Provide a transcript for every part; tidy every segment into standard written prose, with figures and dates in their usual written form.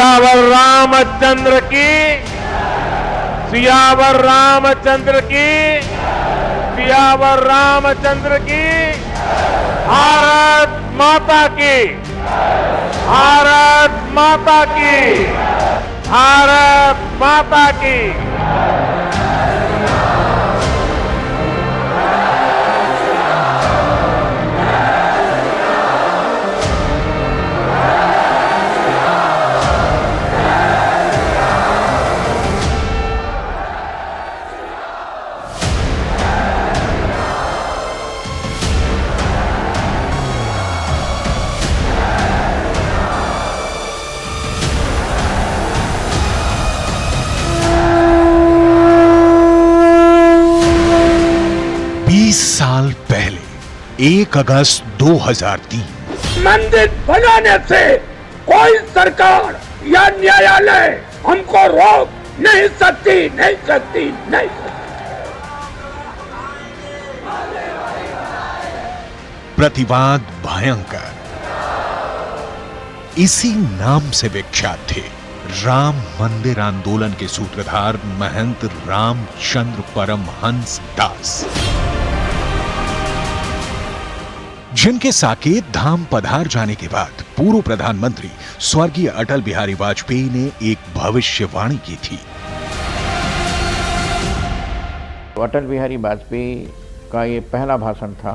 सियावर रामचंद्र की, सियावर रामचंद्र की, सियावर रामचंद्र की। भारत माता की, भारत माता की, भारत माता की। साल पहले 1 अगस्त 2003 मंदिर बनाने से कोई सरकार या न्यायालय हमको रोक नहीं सकती, नहीं सकती, नहीं सकती। प्रतिवाद भयंकर, इसी नाम से विख्यात थे राम मंदिर आंदोलन के सूत्रधार महंत रामचंद्र परमहंस दास, जिनके साकेत धाम पधार जाने के बाद पूर्व प्रधानमंत्री स्वर्गीय अटल बिहारी वाजपेयी ने एक भविष्यवाणी की थी। अटल बिहारी वाजपेयी का ये पहला भाषण था।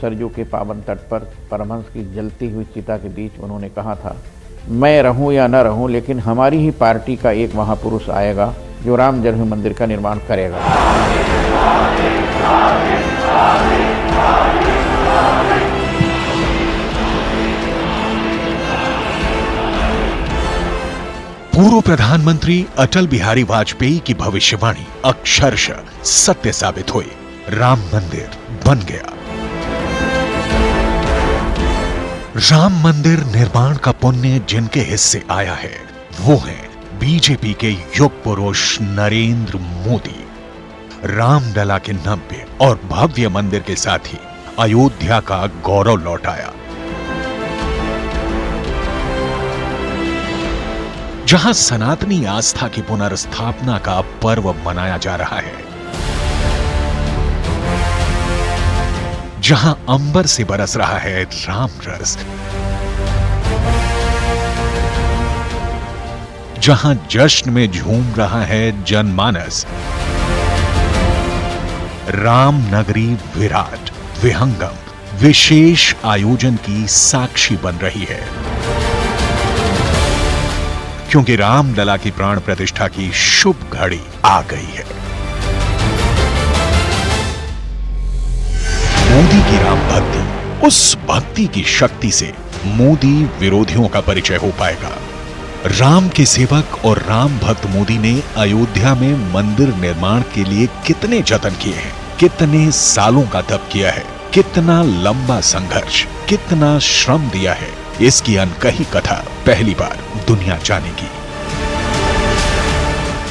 सरयू के पावन तट पर परमहंस की जलती हुई चिता के बीच उन्होंने कहा था, मैं रहूं या न रहूं, लेकिन हमारी ही पार्टी का एक महापुरुष आएगा जो राम जन्म मंदिर का निर्माण करेगा। पूर्व प्रधानमंत्री अटल बिहारी वाजपेयी की भविष्यवाणी अक्षरशः सत्य साबित हुई। राम मंदिर बन गया। राम मंदिर निर्माण का पुण्य जिनके हिस्से आया है वो हैं बीजेपी के युग पुरुष नरेंद्र मोदी। रामलला के नव्य और भव्य मंदिर के साथ ही अयोध्या का गौरव लौटाया। जहां सनातनी आस्था की पुनर्स्थापना का पर्व मनाया जा रहा है, जहां अंबर से बरस रहा है राम रस, जहां जश्न में झूम रहा है जनमानस, राम नगरी विराट विहंगम विशेष आयोजन की साक्षी बन रही है, क्योंकि रामलला की प्राण प्रतिष्ठा की शुभ घड़ी आ गई है। मोदी की राम भक्ति, उस भक्ति की शक्ति से मोदी विरोधियों का परिचय हो पाएगा। राम के सेवक और राम भक्त मोदी ने अयोध्या में मंदिर निर्माण के लिए कितने जतन किए हैं, कितने सालों का तप किया है, कितना लंबा संघर्ष, कितना श्रम दिया है, इसकी अनकही कथा पहली बार दुनिया जानेगी।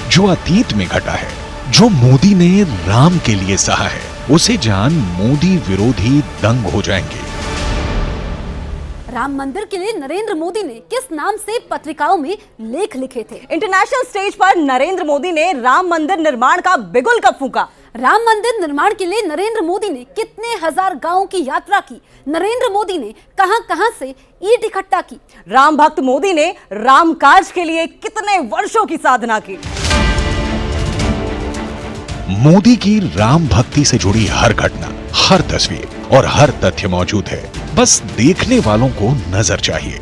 जो अतीत में घटा है, जो मोदी ने राम के लिए सहा है, उसे जान मोदी विरोधी दंग हो जाएंगे। राम मंदिर के लिए नरेंद्र मोदी ने किस नाम से पत्रिकाओं में लेख लिखे थे? इंटरनेशनल स्टेज पर नरेंद्र मोदी ने राम मंदिर निर्माण का बिगुल कब फूंका? राम मंदिर निर्माण के लिए नरेंद्र मोदी ने कितने हजार गांवों की यात्रा की? नरेंद्र मोदी ने कहां-कहां से ईंट इकट्ठा की? राम भक्त मोदी ने राम काज के लिए कितने वर्षों की साधना की? मोदी की राम भक्ति से जुड़ी हर घटना, हर तस्वीर और हर तथ्य मौजूद है, बस देखने वालों को नजर चाहिए।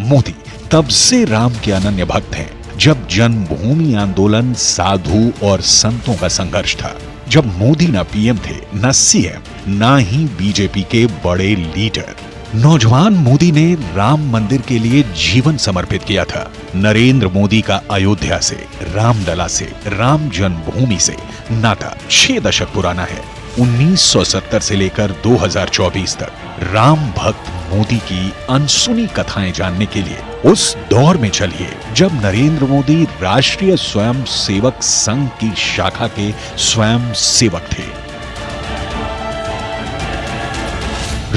मोदी तब से राम के अनन्य भक्त हैं जब जन्मभूमि आंदोलन साधु और संतों का संघर्ष था, जब मोदी ना पीएम थे, ना सीएम, ना ही बीजेपी के बड़े लीडर। नौजवान मोदी ने राम मंदिर के लिए जीवन समर्पित किया था। नरेंद्र मोदी का अयोध्या से, रामलला से, राम जन्मभूमि से नाता 6 दशक पुराना है। 1970 से लेकर 2024 तक राम भक्त मोदी की अनसुनी कथाएं जानने के लिए उस दौर में चलिए जब नरेंद्र मोदी राष्ट्रीय स्वयं सेवक संघ की शाखा के स्वयं सेवक थे।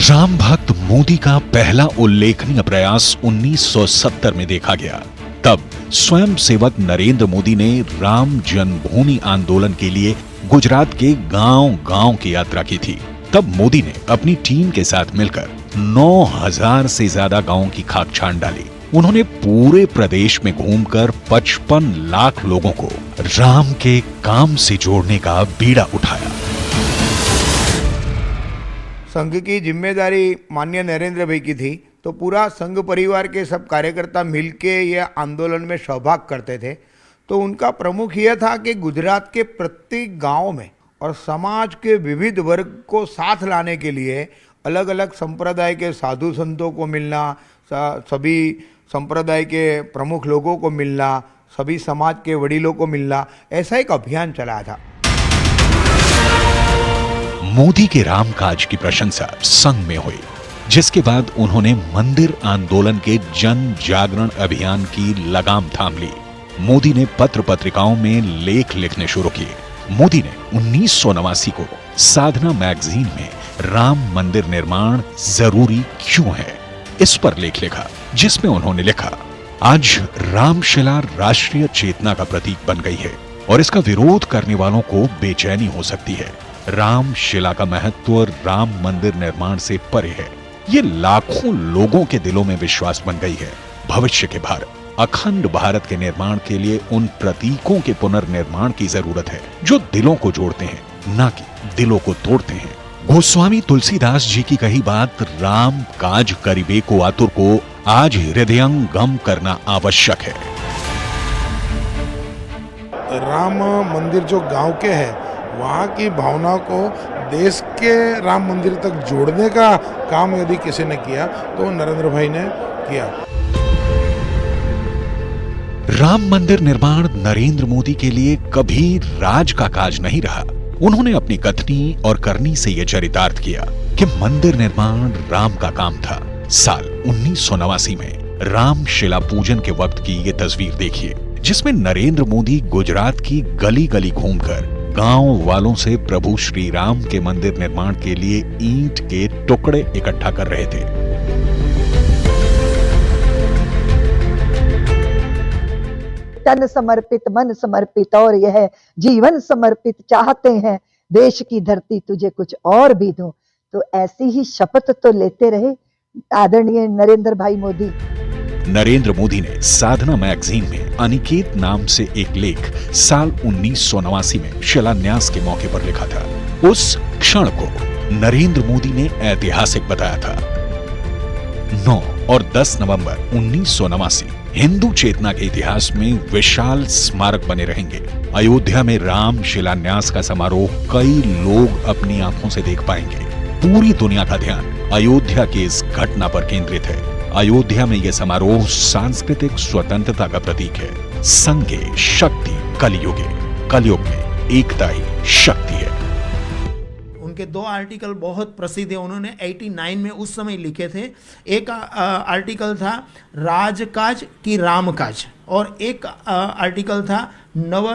राम भक्त मोदी का पहला उल्लेखनीय प्रयास 1970 में देखा गया। तब स्वयं सेवक नरेंद्र मोदी ने राम जन्मभूमि आंदोलन के लिए गुजरात के गांव-गांव की यात्रा की थी। तब मोदी ने अपनी टीम के साथ मिलकर 9000 से ज्यादा गांवों की खाक छान डाली। उन्होंने पूरे प्रदेश में घूमकर 55 लाख लोगों को राम के काम से जोड़ने का बीड़ा उठाया। संघ की जिम्मेदारी माननीय नरेंद्र भाई की थी, तो पूरा संघ परिवार के सब कार्यकर्ता मिलके ये आंदोलन में सहभाग करते थे। तो उनका प्रमुख यह था कि गुजरात के प्रत्येक गांव में और समाज के विविध वर्ग को साथ लाने के लिए अलग अलग संप्रदाय के साधु संतों को मिलना, सभी संप्रदाय के प्रमुख लोगों को मिलना, सभी समाज के वडीलों को मिलना, ऐसा एक अभियान चलाया था। मोदी के रामकाज की प्रशंसा संघ में हुई, जिसके बाद उन्होंने मंदिर आंदोलन के जन जागरण अभियान की लगाम थाम ली। मोदी ने पत्र पत्रिकाओं में लेख लिखने शुरू किए। मोदी ने 1989 को साधना मैगजीन में राम मंदिर निर्माण जरूरी क्यों है, इस पर लेख लिखा, जिसमें उन्होंने लिखा, आज रामशिला राष्ट्रीय चेतना का प्रतीक बन गई है और इसका विरोध करने वालों को बेचैनी हो सकती है। रामशिला का महत्व राम मंदिर निर्माण से परे है। ये लाखों लोगों के दिलों में विश्वास बन गई है। भविष्य के भारत, अखंड भारत के निर्माण के लिए उन प्रतीकों के पुनर्निर्माण की जरूरत है जो दिलों को जोड़ते हैं, न कि दिलों को तोड़ते हैं। गोस्वामी तुलसीदास जी की कही बात राम काज करिबे को आतुर को आज हृदयंगम करना आवश्यक है। राम मंदिर जो गांव के है, वहाँ की भावनाओं को देश के राम मंदिर तक जोड़ने का काम यदि किसी ने किया तो नरेंद्र भाई ने किया। राम मंदिर निर्माण नरेंद्र मोदी के लिए कभी राज का काज नहीं रहा। उन्होंने अपनी कथनी और करनी से यह चरितार्थ किया कि मंदिर निर्माण राम का काम था। साल 1989 में रामशिला पूजन के वक्त की ये तस्वीर देखिए, जिसमें नरेंद्र मोदी गुजरात की गली गली घूमकर गांव वालों से प्रभु श्री राम के मंदिर निर्माण के लिए ईंट के टुकड़े इकट्ठा कर रहे थे। तन समर्पित, मन समर्पित और यह जीवन समर्पित चाहते हैं, देश की धरती तुझे कुछ और भी दूं। तो ऐसी ही शपथ तो लेते रहे आदरणीय नरेंद्र भाई मोदी। नरेंद्र मोदी ने साधना मैगजीन में अनिकेत नाम से एक लेख साल 1989 में शिलान्यास के मौके पर लिखा था। उस क्षण को नरेंद्र मोदी ने ऐतिहासिक बताया था। 9 और 10 नवंबर 1989 हिंदू चेतना के इतिहास में विशाल स्मारक बने रहेंगे। अयोध्या में राम शिलान्यास का समारोह कई लोग अपनी आंखों से देख पाएंगे। पूरी दुनिया का ध्यान अयोध्या की इस घटना पर केंद्रित है। अयोध्या में यह समारोह सांस्कृतिक स्वतंत्रता का प्रतीक है। संघे शक्ति कलियुगे, कलियुग में एकता ही शक्ति है। उनके 2 आर्टिकल बहुत प्रसिद्ध है, उन्होंने 89 में उस समय लिखे थे। एक आर्टिकल था राजकाज की रामकाज और एक आर्टिकल था नव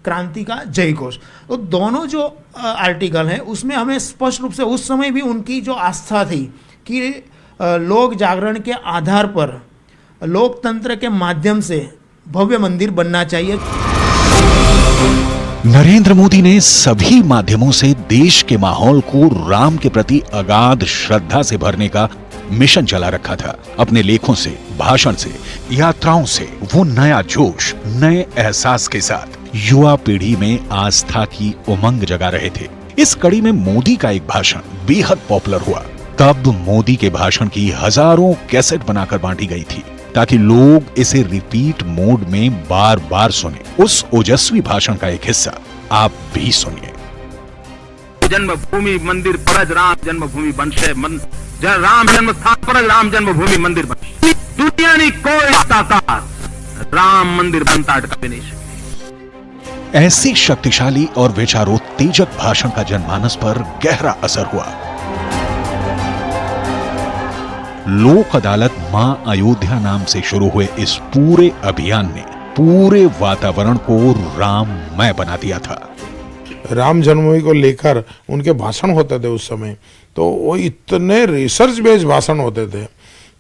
क्रांति का जय घोष। तो दोनों जो आर्टिकल हैं उसमें हमें स्पष्ट रूप से उस समय भी उनकी जो आस्था थी कि लोक जागरण के आधार पर लोकतंत्र के माध्यम से भव्य मंदिर बनना चाहिए। नरेंद्र मोदी ने सभी माध्यमों से देश के माहौल को राम के प्रति अगाध श्रद्धा से भरने का मिशन चला रखा था। अपने लेखों से, भाषण से, यात्राओं से वो नया जोश, नए एहसास के साथ युवा पीढ़ी में आस्था की उमंग जगा रहे थे। इस कड़ी में मोदी का एक भाषण बेहद पॉपुलर हुआ। तब मोदी के भाषण की हजारों कैसेट बनाकर बांटी गई थी ताकि लोग इसे रिपीट मोड में बार बार सुने। उस ओजस्वी भाषण का एक हिस्सा आप भी सुनिए। जन्मभूमि मंदिर परज राम जन्मभूमि बनशे राम जन्म स्थान पर राम जन्मभूमि मंदिर बन दुनिया ने कोई ताकत राम मंदिर बनता अटका नहीं। ऐसी शक्तिशाली और विचारोत्तेजक भाषण का जनमानस पर गहरा असर हुआ। लोक अदालत मां अयोध्या नाम से शुरू हुए इस पूरे अभियान ने पूरे वातावरण को राममय बना दिया था। राम जन्मभूमि को लेकर उनके भाषण होते थे उस समय, तो वो इतने रिसर्च बेस्ड भाषण होते थे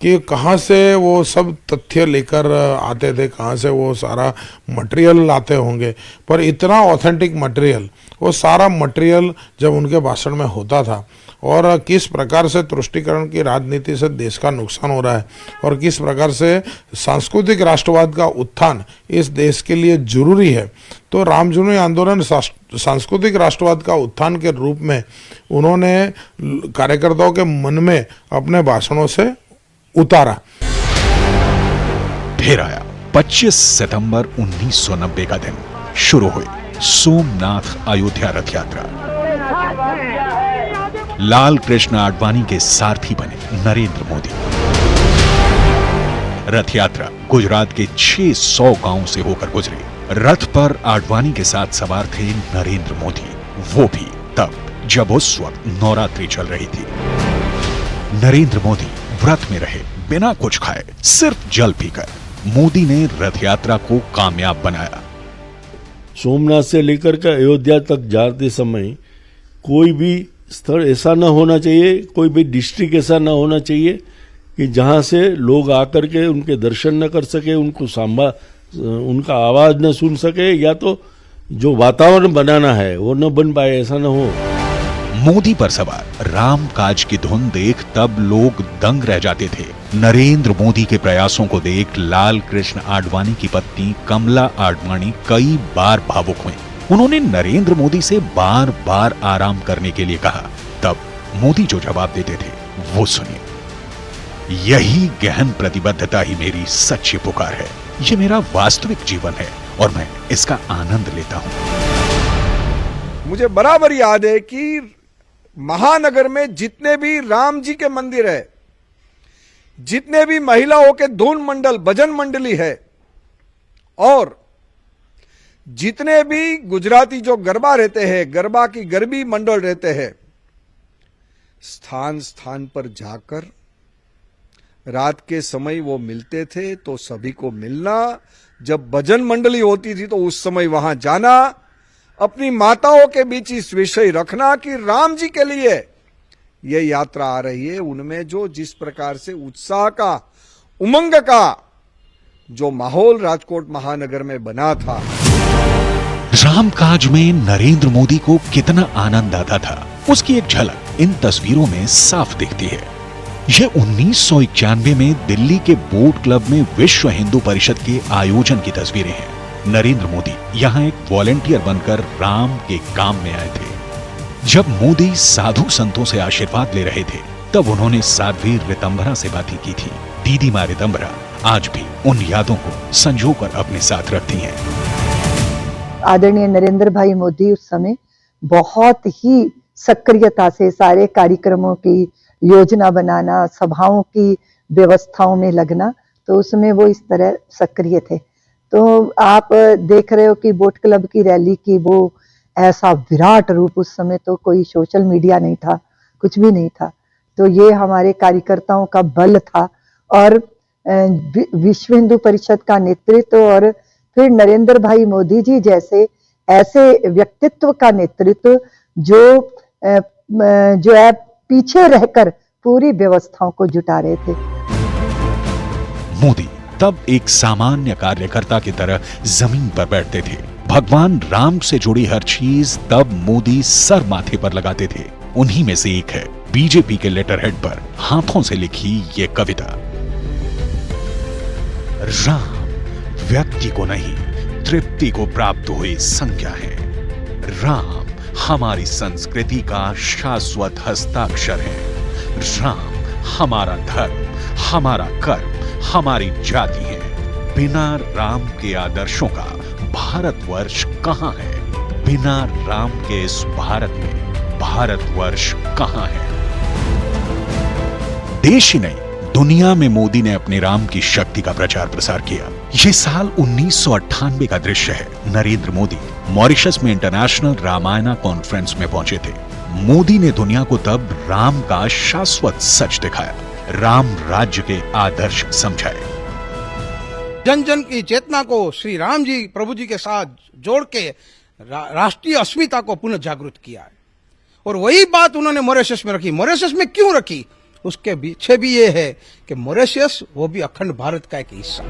कि कहाँ से वो सब तथ्य लेकर आते थे, कहाँ से वो सारा मटेरियल लाते होंगे, पर इतना ऑथेंटिक मटेरियल, वो सारा मटेरियल जब उनके भाषण में होता था, और किस प्रकार से तुष्टीकरण की राजनीति से देश का नुकसान हो रहा है और किस प्रकार से सांस्कृतिक राष्ट्रवाद का उत्थान इस देश के लिए जरूरी है, तो राम जन्मभूमि आंदोलन सांस्कृतिक राष्ट्रवाद का उत्थान के रूप में उन्होंने कार्यकर्ताओं के मन में अपने भाषणों से उतारा। फिर आया 25 सितंबर 1990 का दिन। शुरू हुई सोमनाथ अयोध्या रथ यात्रा। लाल कृष्ण आडवाणी के सारथी बने नरेंद्र मोदी। रथ यात्रा गुजरात के 600 गांवों से होकर गुजरी। रथ पर आडवाणी के साथ सवार थे नरेंद्र मोदी, वो भी तब जब उस वक्त नवरात्रि चल रही थी। नरेंद्र मोदी व्रत में रहे, बिना कुछ खाए, सिर्फ जल पीकर मोदी ने रथ यात्रा को कामयाब बनाया। सोमनाथ से लेकर के अयोध्या तक जाते समय कोई भी स्थल ऐसा न होना चाहिए, कोई भी डिस्ट्रिक्ट ऐसा न होना चाहिए कि जहां से लोग आकर के उनके दर्शन न कर सके, उनका आवाज न सुन सके, या तो जो वातावरण बनाना है वो न बन पाए, ऐसा न हो। मोदी पर सवार राम काज की धुन देख तब लोग दंग रह जाते थे। नरेंद्र मोदी के प्रयासों को देख लाल कृष्ण आडवाणी की पत्नी कमला आडवाणी कई बार भावुक हुई। उन्होंने नरेंद्र मोदी से बार बार आराम करने के लिए कहा। तब मोदी जो जवाब देते थे वो सुनिए। यही गहन प्रतिबद्धता ही मेरी सच्ची पुकार है, ये मेरा वास्तविक जीवन है और मैं इसका आनंद लेता हूं। मुझे बराबर याद है कि महानगर में जितने भी राम जी के मंदिर है, जितने भी महिलाओं के धुन मंडल भजन मंडली है, और जितने भी गुजराती जो गरबा रहते हैं, गरबा की गरबी मंडल रहते हैं, स्थान स्थान पर जाकर रात के समय वो मिलते थे। तो सभी को मिलना, जब भजन मंडली होती थी तो उस समय वहां जाना, अपनी माताओं के बीच इस विषय रखना कि राम जी के लिए ये यात्रा आ रही है। उनमें जो जिस प्रकार से उत्साह का, उमंग का जो माहौल राजकोट महानगर में बना था। रामकाज में नरेंद्र मोदी को कितना आनंद आता था, उसकी एक झलक इन तस्वीरों में साफ दिखती है। ये 1991 में दिल्ली के बोट क्लब में विश्व हिंदू परिषद के आयोजन की तस्वीरें हैं। नरेंद्र मोदी यहाँ एक वॉलेंटियर बनकर राम के काम में आए थे। जब मोदी साधु संतों से आशीर्वाद ले रहे थे तब उन्होंने साध्वी रितंभरा से बातें की थी। दीदी माँ रितंभरा आज भी उन यादों को संजोकर अपने साथ रखती हैं। आदरणीय नरेंद्र भाई मोदी उस समय बहुत ही सक्रियता से सारे कार्यक्रमों की योजना बनाना, सभाओं की व्यवस्थाओं में लगना, तो उसमें वो इस तरह सक्रिय थे। तो आप देख रहे हो कि बोट क्लब की रैली की वो ऐसा विराट रूप, उस समय तो कोई सोशल मीडिया नहीं था, कुछ भी नहीं था, तो ये हमारे कार्यकर्ताओं का बल था और विश्व हिंदू परिषद का नेतृत्व और फिर नरेंद्र भाई मोदी जी जैसे ऐसे व्यक्तित्व का नेतृत्व जो है पीछे रहकर पूरी व्यवस्थाओं को जुटा रहे थे। मोदी तब एक सामान्य कार्यकर्ता की तरह जमीन पर बैठते थे। भगवान राम से जुड़ी हर चीज तब मोदी सर माथे पर लगाते थे। उन्हीं में से एक है बीजेपी के लेटर हेड पर हाथों से लिखी ये कविता। राम व्यक्ति को नहीं, तृप्ति को प्राप्त हुई संज्ञा है। राम हमारी संस्कृति का शाश्वत हस्ताक्षर है। राम हमारा धर्म, हमारा कर्म, हमारी जाति है। बिना राम के आदर्शों का भारतवर्ष कहां है? बिना राम के इस भारत में भारतवर्ष कहां है? देश ही नहीं, दुनिया में मोदी ने अपने राम की शक्ति का प्रचार प्रसार किया। ये साल 1998 का दृश्य है। नरेंद्र मोदी मॉरिशस में इंटरनेशनल रामायण कॉन्फ्रेंस में पहुंचे थे। मोदी ने दुनिया को तब राम का शाश्वत सच दिखाया, राम राज्य के आदर्श समझाए। जन जन की चेतना को श्री राम जी प्रभु जी के साथ जोड़ के राष्ट्रीय अस्मिता को पुनः जागृत किया है। और वही बात उन्होंने मॉरिशस में रखी। मॉरिशस में क्यों रखी? उसके पीछे भी ये है कि मॉरिशस वो भी अखंड भारत का एक हिस्सा है।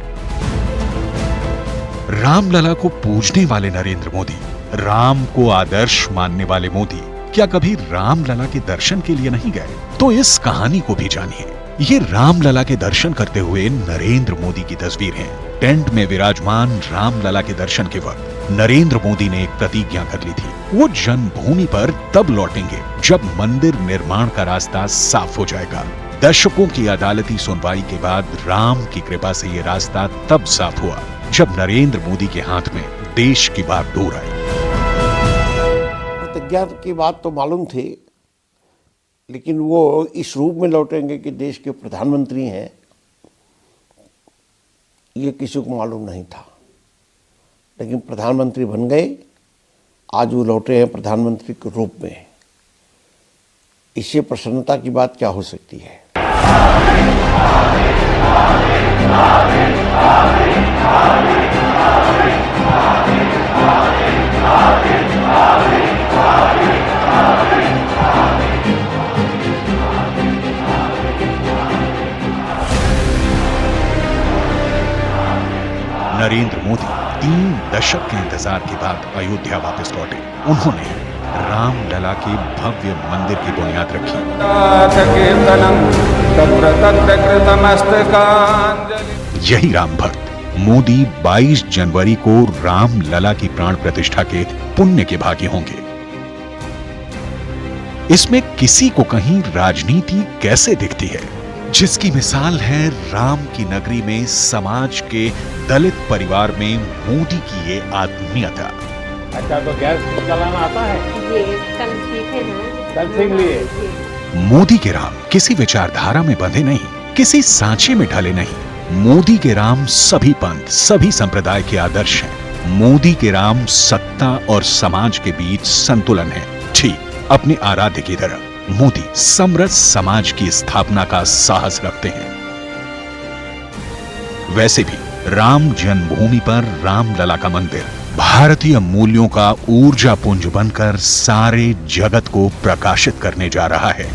रामलला को पूजने वाले नरेंद्र मोदी, राम को आदर्श मानने वाले मोदी क्या कभी रामलला के दर्शन के लिए नहीं गए? तो इस कहानी को भी जानिए। ये रामलला के दर्शन करते हुए नरेंद्र मोदी की तस्वीर है। टेंट में विराजमान रामलला के दर्शन के वक्त नरेंद्र मोदी ने एक प्रतिज्ञा कर ली थी। वो जन्मभूमि पर तब लौटेंगे जब मंदिर निर्माण का रास्ता साफ हो जाएगा। दशकों की अदालती सुनवाई के बाद राम की कृपा से ये रास्ता तब साफ हुआ जब नरेंद्र मोदी के हाथ में देश की बागडोर आई। प्रतिज्ञा की बात तो मालूम थी, लेकिन वो इस रूप में लौटेंगे कि देश के प्रधानमंत्री हैं, ये किसी को मालूम नहीं था। लेकिन प्रधानमंत्री बन गए। आज वो लौटे हैं प्रधानमंत्री के रूप में। इससे प्रसन्नता की बात क्या हो सकती है? नरेंद्र मोदी 3 दशक के इंतजार के बाद अयोध्या वापस लौटे। उन्होंने रामलला के भव्य मंदिर की बुनियाद रखी। यही राम भक्त मोदी 22 जनवरी को रामलला की प्राण प्रतिष्ठा के पुण्य के भागी होंगे। इसमें किसी को कहीं राजनीति कैसे दिखती है, जिसकी मिसाल है राम की नगरी में समाज के दलित परिवार में मोदी की ये आत्मीयता। अच्छा, तो गैस चलाना आता है? कल सीखे हैं। कल सीख लिए। मोदी के राम किसी विचारधारा में बंधे नहीं, किसी सांचे में ढले नहीं। मोदी के राम सभी पंथ, सभी संप्रदाय के आदर्श हैं। मोदी के राम सत्ता और समाज के बीच संतुलन है। ठीक अपने आराध्य की तरह मोदी समरस समाज की स्थापना का साहस रखते हैं। वैसे भी राम जन्मभूमि पर रामलला का मंदिर भारतीय मूल्यों का ऊर्जा पुंज बनकर सारे जगत को प्रकाशित करने जा रहा है।